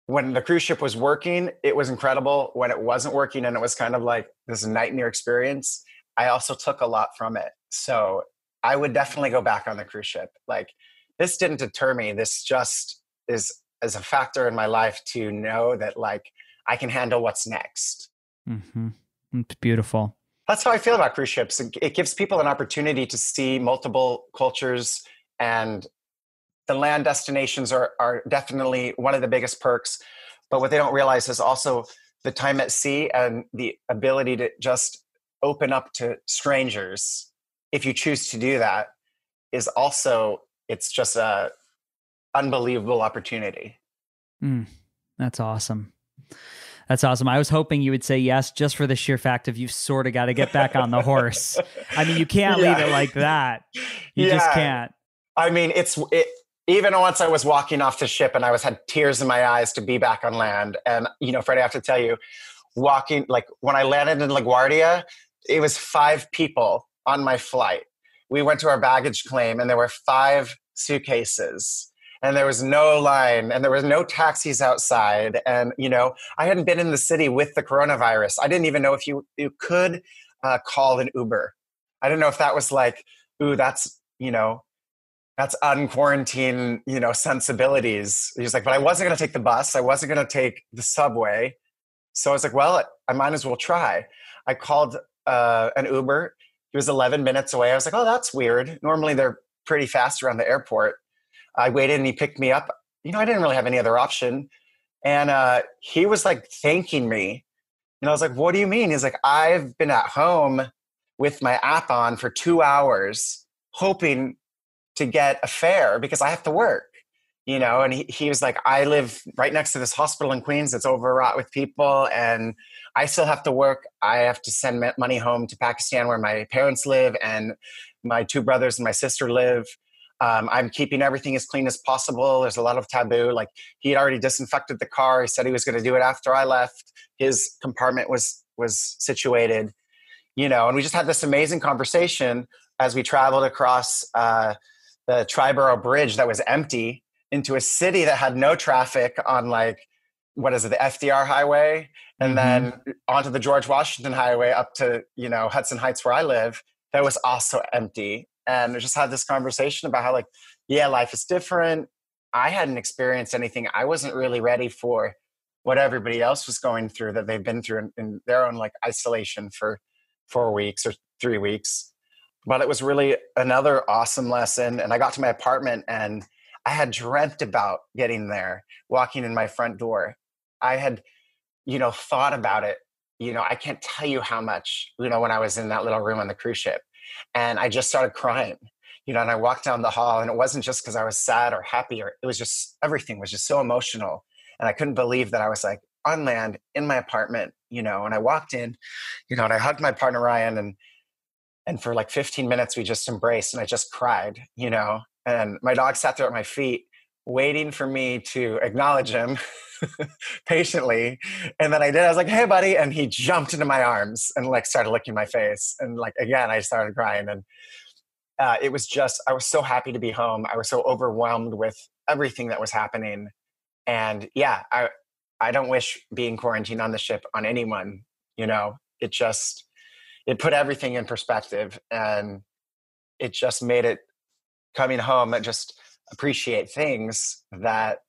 when the cruise ship was working, it was incredible. When it wasn't working and it was kind of like this nightmare experience, I also took a lot from it. So I would definitely go back on the cruise ship. Like this didn't deter me. This just is a factor in my life to know that like I can handle what's next. Mm-hmm. It's beautiful. That's how I feel about cruise ships. It gives people an opportunity to see multiple cultures, and the land destinations are definitely one of the biggest perks. But what they don't realize is also the time at sea and the ability to just open up to strangers if you choose to do that, is also, it's just a unbelievable opportunity. That's awesome. That's awesome. I was hoping you would say yes, just for the sheer fact of you've sort of got to get back on the horse. I mean, you can't leave it like that. You just can't. I mean, even once I was walking off the ship and I had tears in my eyes to be back on land. And, Freddie, I have to tell you, walking, like when I landed in LaGuardia, it was 5 people on my flight. We went to our baggage claim and there were 5 suitcases and there was no line and there was no taxis outside. And, I hadn't been in the city with the coronavirus. I didn't even know if you could call an Uber. I didn't know if that was like, ooh, that's unquarantine, sensibilities. He was like, but I wasn't going to take the bus. I wasn't going to take the subway. So I was like, well, I might as well try. I called an Uber. He was 11 minutes away. I was like, oh, that's weird. Normally they're pretty fast around the airport. I waited and he picked me up. I didn't really have any other option. And he was like thanking me. And I was like, what do you mean? He's like, I've been at home with my app on for 2 hours hoping to get a fare because I have to work, and he was like, I live right next to this hospital in Queens that's overwrought with people and I still have to work. I have to send money home to Pakistan where my parents live and my 2 brothers and my sister live. I'm keeping everything as clean as possible. There's a lot of taboo. Like he had already disinfected the car. He said he was going to do it after I left. His compartment was situated, and we just had this amazing conversation as we traveled across the Triborough Bridge that was empty into a city that had no traffic on the FDR highway, and then onto the George Washington highway up to, Hudson Heights where I live, that was also empty. And we just had this conversation about how life is different. I hadn't experienced anything. I wasn't really ready for what everybody else was going through that they've been through in their own isolation for 4 weeks or 3 weeks. But it was really another awesome lesson. And I got to my apartment and I had dreamt about getting there, walking in my front door. I had, thought about it. I can't tell you how much, when I was in that little room on the cruise ship. And I just started crying, and I walked down the hall and it wasn't just because I was sad or happy, or it was just, everything was just so emotional. And I couldn't believe that I was on land in my apartment, and I walked in, and I hugged my partner, Ryan, and for 15 minutes, we just embraced and I just cried, and my dog sat there at my feet waiting for me to acknowledge him patiently. And then I did, I was like, hey buddy. And he jumped into my arms and started licking my face. And again, I started crying. And it was just, I was so happy to be home. I was so overwhelmed with everything that was happening. And yeah, I don't wish being quarantined on the ship on anyone, it put everything in perspective, and it just made it coming home and just appreciate things that,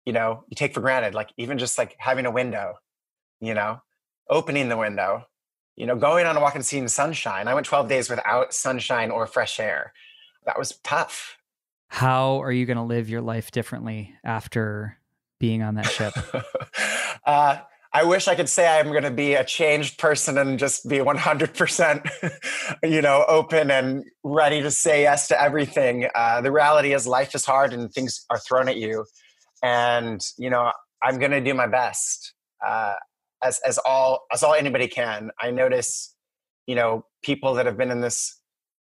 you take for granted. Even just having a window, opening the window, going on a walk and seeing sunshine. I went 12 days without sunshine or fresh air. That was tough. How are you going to live your life differently after being on that ship? I wish I could say I'm going to be a changed person and just be 100%, open and ready to say yes to everything. The reality is life is hard and things are thrown at you. And, I'm going to do my best, as all anybody can. I notice, people that have been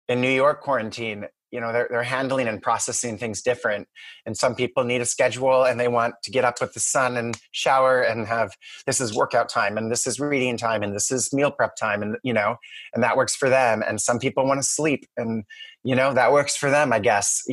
in New York quarantine, they're handling and processing things different. And some people need a schedule and they want to get up with the sun and shower and this is workout time and this is reading time and this is meal prep time. And, and that works for them. And some people want to sleep and, that works for them, I guess.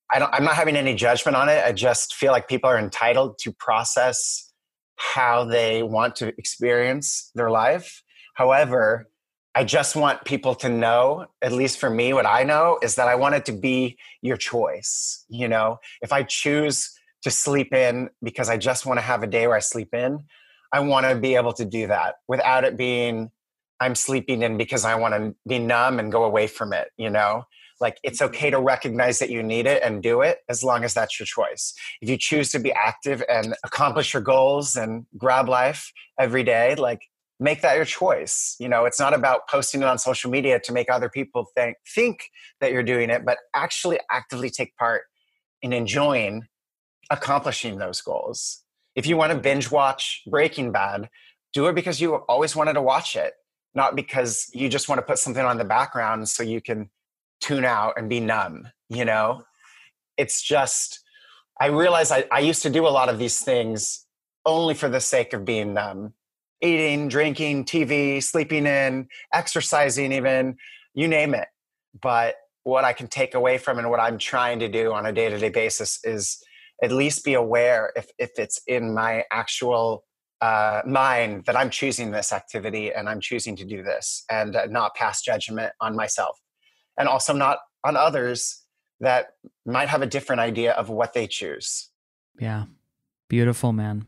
I'm not having any judgment on it. I just feel like people are entitled to process how they want to experience their life. However, I just want people to know, at least for me, what I know is that I want it to be your choice. If I choose to sleep in because I just want to have a day where I sleep in, I want to be able to do that without it being, I'm sleeping in because I want to be numb and go away from it. It's okay to recognize that you need it and do it as long as that's your choice. If you choose to be active and accomplish your goals and grab life every day, make that your choice. You know, it's not about posting it on social media to make other people think that you're doing it, but actually actively take part in enjoying accomplishing those goals. If you want to binge watch Breaking Bad, do it because you always wanted to watch it, not because you just want to put something on the background so you can tune out and be numb. You know, it's just, I realize I used to do a lot of these things only for the sake of being numb. Eating, drinking, TV, sleeping in, exercising even, you name it. But what I can take away from and what I'm trying to do on a day-to-day basis is at least be aware if it's in my actual mind that I'm choosing this activity and I'm choosing to do this, and not pass judgment on myself and also not on others that might have a different idea of what they choose. Yeah. Beautiful, man.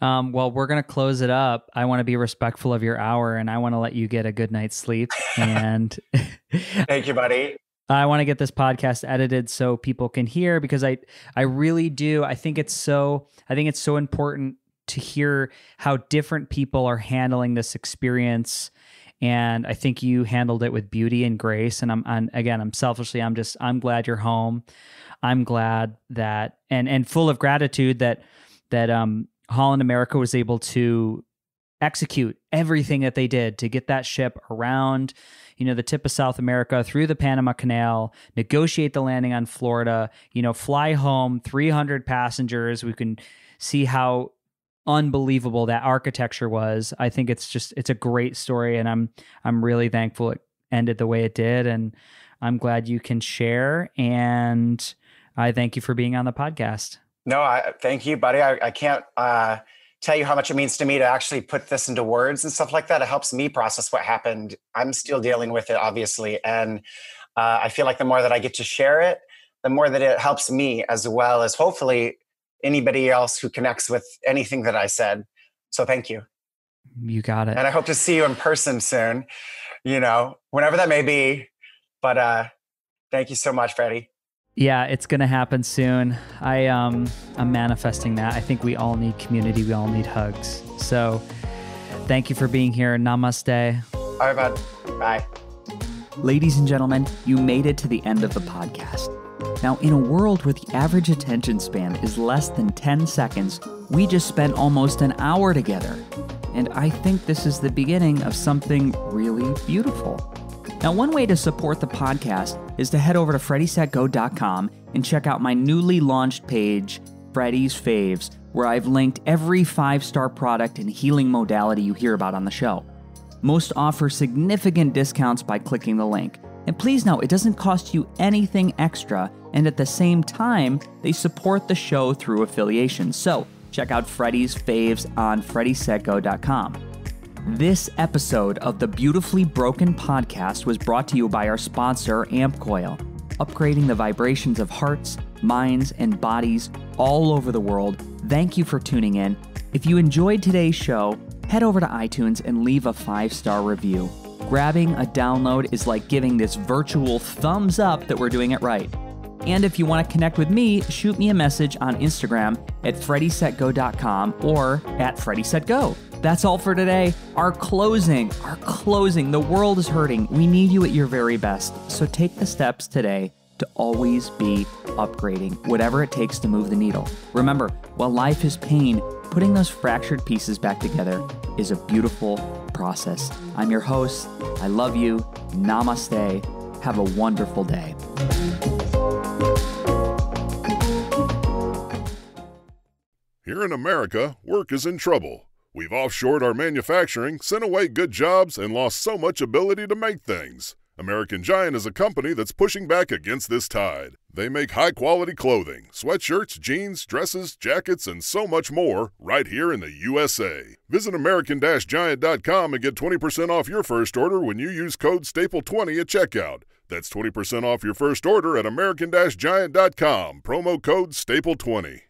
Well, we're going to close it up. I want to be respectful of your hour, and I want to let you get a good night's sleep. And thank you, buddy. I want to get this podcast edited so people can hear, because I really do. I think it's so important to hear how different people are handling this experience. And I think you handled it with beauty and grace. And I'm selfishly, I'm glad you're home. I'm glad that, and full of gratitude that Holland America was able to execute everything that they did to get that ship around, the tip of South America, through the Panama Canal, negotiate the landing on Florida, fly home, 300 passengers. We can see how unbelievable that architecture was. I think it's a great story, and I'm really thankful it ended the way it did, and I'm glad you can share, and I thank you for being on the podcast. No, thank you, buddy. I can't tell you how much it means to me to actually put this into words and stuff like that. It helps me process what happened. I'm still dealing with it, obviously. And I feel like the more that I get to share it, the more that it helps me, as well as hopefully anybody else who connects with anything that I said. So thank you. You got it. And I hope to see you in person soon, whenever that may be. But thank you so much, Freddie. Yeah, it's going to happen soon. I'm manifesting that. I think we all need community. We all need hugs. So thank you for being here. Namaste. All right, bud. Bye. Ladies and gentlemen, you made it to the end of the podcast. Now, in a world where the average attention span is less than 10 seconds, we just spent almost an hour together. And I think this is the beginning of something really beautiful. Now, one way to support the podcast is to head over to freddysetgo.com and check out my newly launched page, Freddy's Faves, where I've linked every 5-star product and healing modality you hear about on the show. Most offer significant discounts by clicking the link. And please note, it doesn't cost you anything extra, and at the same time, they support the show through affiliation. So, check out Freddy's Faves on freddysetgo.com. This episode of the Beautifully Broken podcast was brought to you by our sponsor, AmpCoil, upgrading the vibrations of hearts, minds, and bodies all over the world. Thank you for tuning in. If you enjoyed today's show, head over to iTunes and leave a 5-star review. Grabbing a download is like giving this virtual thumbs up that we're doing it right. And if you want to connect with me, shoot me a message on Instagram at freddysetgo.com or at freddysetgo. That's all for today. Our closing. The world is hurting. We need you at your very best. So take the steps today to always be upgrading, whatever it takes to move the needle. Remember, while life is pain, putting those fractured pieces back together is a beautiful process. I'm your host. I love you. Namaste. Have a wonderful day. Here in America, work is in trouble. We've offshored our manufacturing, sent away good jobs, and lost so much ability to make things. American Giant is a company that's pushing back against this tide. They make high-quality clothing, sweatshirts, jeans, dresses, jackets, and so much more right here in the USA. Visit American-Giant.com and get 20% off your first order when you use code STAPLE20 at checkout. That's 20% off your first order at American-Giant.com, promo code STAPLE20.